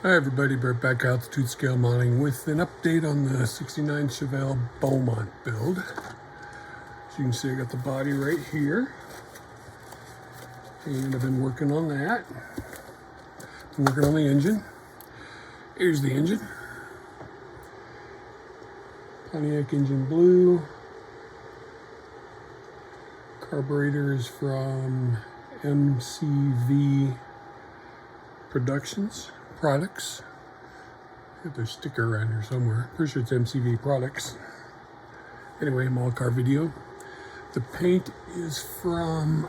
Hi everybody, Brett back altitude scale modeling with an update on the 69 Chevelle Beaumont build. As you can see, I got the body right here, and I've been working on that. Been working on the engine. Here's the engine. Pontiac engine blue. Carburetor is from MCV Products. Got their sticker around here somewhere. Pretty sure it's MCV Products. Anyway, Mall Car Video. The paint is from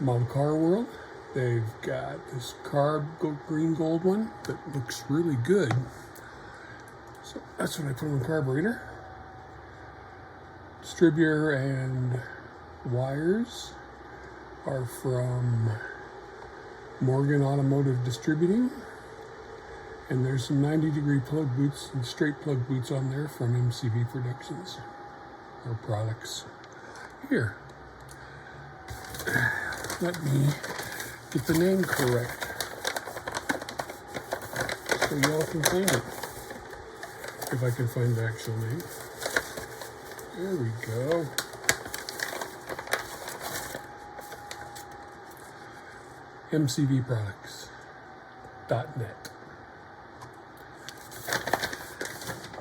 Model Car World. They've got this green gold one that looks really good. So that's what I put on the carburetor. Distributor and wires are from Morgan Automotive Distributing, and there's some 90-degree plug boots and straight plug boots on there from MCV Productions or Products. Here, let me get the name correct so y'all can find it, if I can find the actual name. There we go. mcvproducts.net.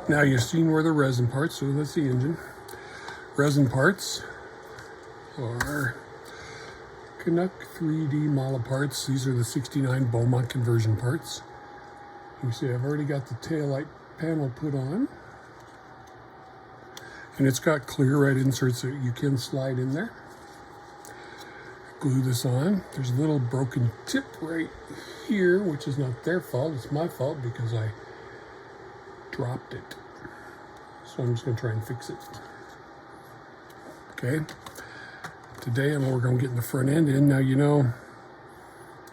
Now you've seen where the resin parts, so that's the engine. Resin parts are Canuck3D model parts. These are the 69 Beaumont conversion parts. You see I've already got the taillight panel put on. And it's got clear red inserts that you can slide in there. Glue this on. There's a little broken tip right here, which is not their fault, it's my fault because I dropped it. So I'm just gonna try and fix it. Okay. Today I'm working on getting the front end in. Now you know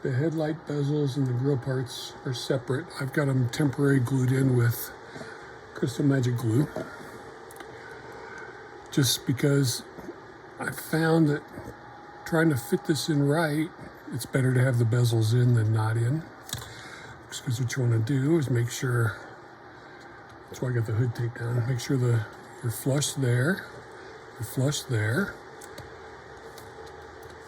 the headlight bezels and the grill parts are separate. I've got them temporarily glued in with Crystal Magic glue. Just because I found that trying to fit this in right, it's better to have the bezels in than not in. Because what you want to do is make sure, that's why I got the hood taped down, make sure you're flush there,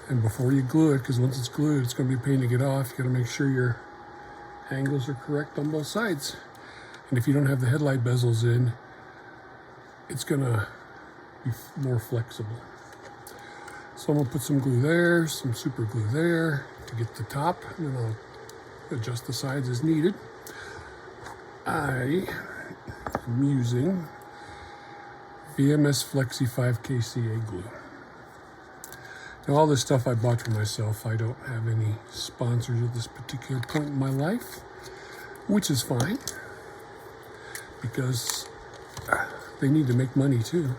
and before you glue it, because once it's glued, it's going to be a pain to get off, you got to make sure your angles are correct on both sides. And if you don't have the headlight bezels in, it's going to be more flexible. So I'm gonna put some glue there, some super glue there to get the top, and then I'll adjust the sides as needed. I am using VMS Flexi 5KCA glue. Now all this stuff I bought for myself. I don't have any sponsors at this particular point in my life, which is fine, because they need to make money too.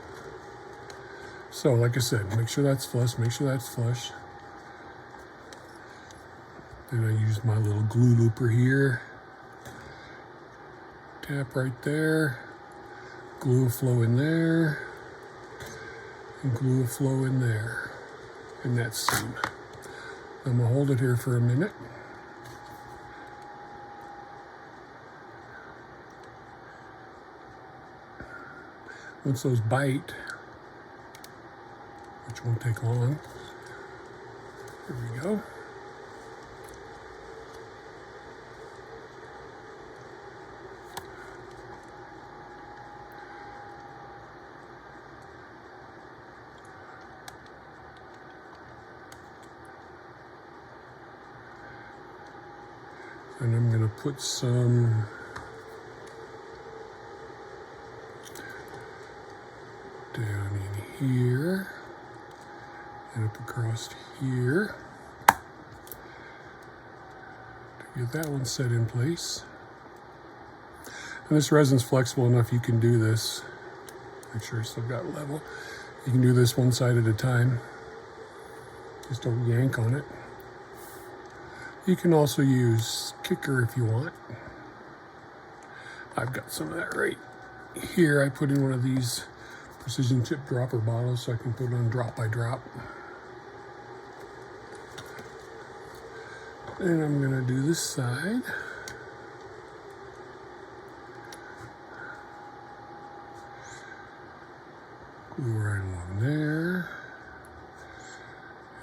So, like I said, make sure that's flush, Then I use my little glue looper here. Tap right there. Glue a flow in there. And glue a flow in there. And that seam. I'm gonna hold it here for a minute. Once those bite, which won't take long. Here we go. And I'm going to put some down in here. And up across here to get that one set in place. And this resin's flexible enough you can do this. Make sure it's still got level. You can do this one side at a time. Just don't yank on it. You can also use kicker if you want. I've got some of that right here. I put in one of these precision tip dropper bottles so I can put it on drop by drop. And I'm going to do this side. Glue right along there.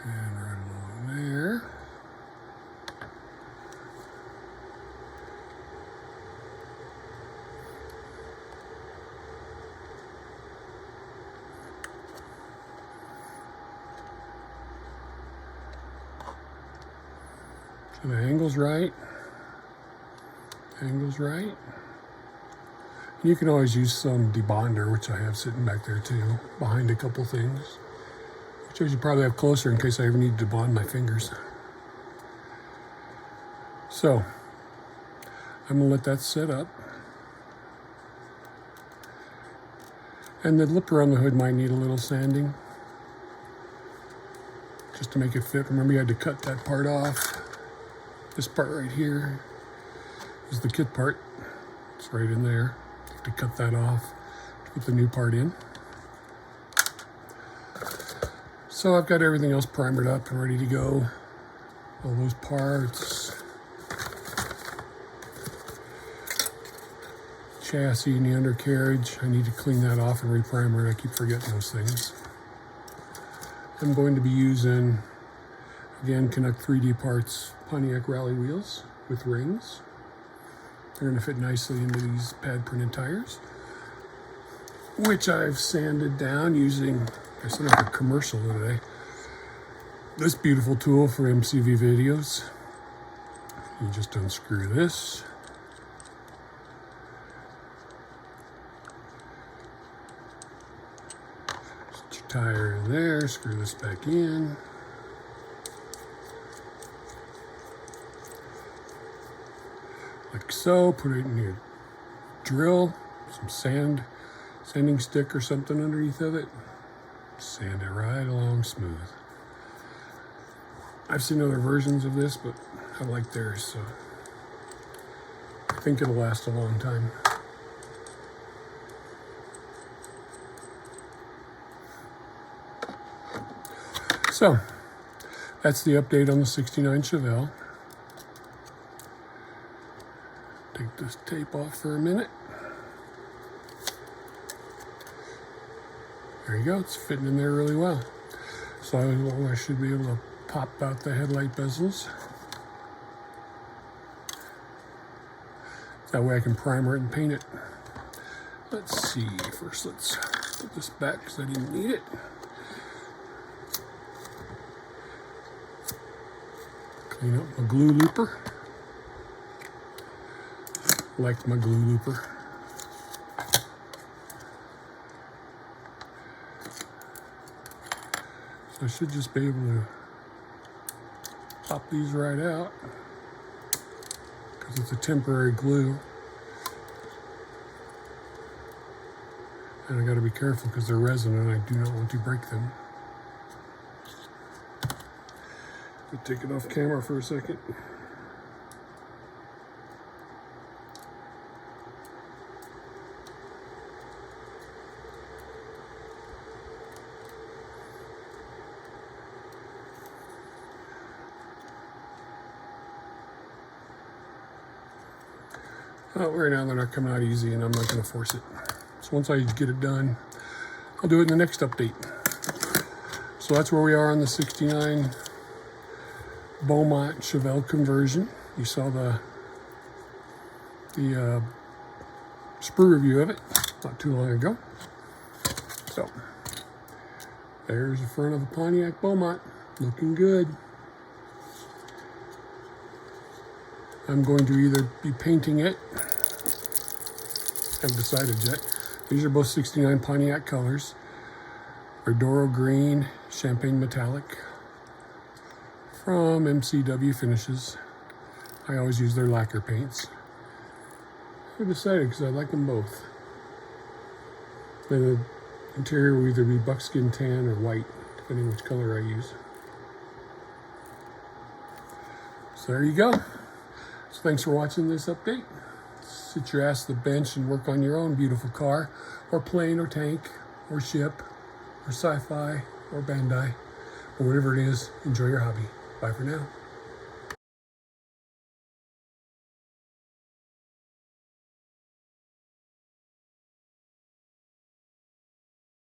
And right along there. So the angle's right. Angle's right. You can always use some debonder, which I have sitting back there too, behind a couple things. Which I should probably have closer in case I ever need to bond my fingers. So, I'm gonna let that set up. And the lip around the hood might need a little sanding, just to make it fit. Remember, you had to cut that part off. This part right here is the kit part. It's right in there. You have to cut that off to put the new part in. So I've got everything else primered up and ready to go. All those parts. Chassis and the undercarriage. I need to clean that off and reprimer it. I keep forgetting those things. I'm going to be using, again, Canuck3D parts, Pontiac rally wheels with rings. They're going to fit nicely into these pad printed tires, which I've sanded down using, I set up a commercial today, this beautiful tool for MCV videos. You just unscrew this. Put your tire in there, screw this back in. Like so, put it in your drill, some sanding stick or something underneath of it. Sand it right along smooth. I've seen other versions of this, but I like theirs, so I think it'll last a long time. So, that's the update on the '69 Chevelle. Take this tape off for a minute. There you go, it's fitting in there really well. So I should be able to pop out the headlight bezels. That way I can primer it and paint it. Let's see, first let's put this back because I didn't need it. Clean up my glue looper. Like my glue looper. So I should just be able to pop these right out because it's a temporary glue. And I got to be careful because they're resin and I do not want to break them. Let me take it off camera for a second. Well, right now they're not coming out easy and I'm not going to force it. So once I get it done, I'll do it in the next update. So that's where we are on the '69 Beaumont Chevelle conversion. You saw the sprue review of it not too long ago. So there's the front of the Pontiac Beaumont, looking good. I'm going to either be painting it, haven't decided yet. These are both '69 Pontiac colors. Verdoro Green, Champagne Metallic from MCW Finishes. I always use their lacquer paints. I decided because I like them both. Then the interior will either be buckskin tan or white, depending which color I use. So there you go. So thanks for watching this update. Sit your ass to the bench and work on your own beautiful car, or plane, or tank, or ship, or sci-fi, or Bandai, or whatever it is. Enjoy your hobby. Bye for now.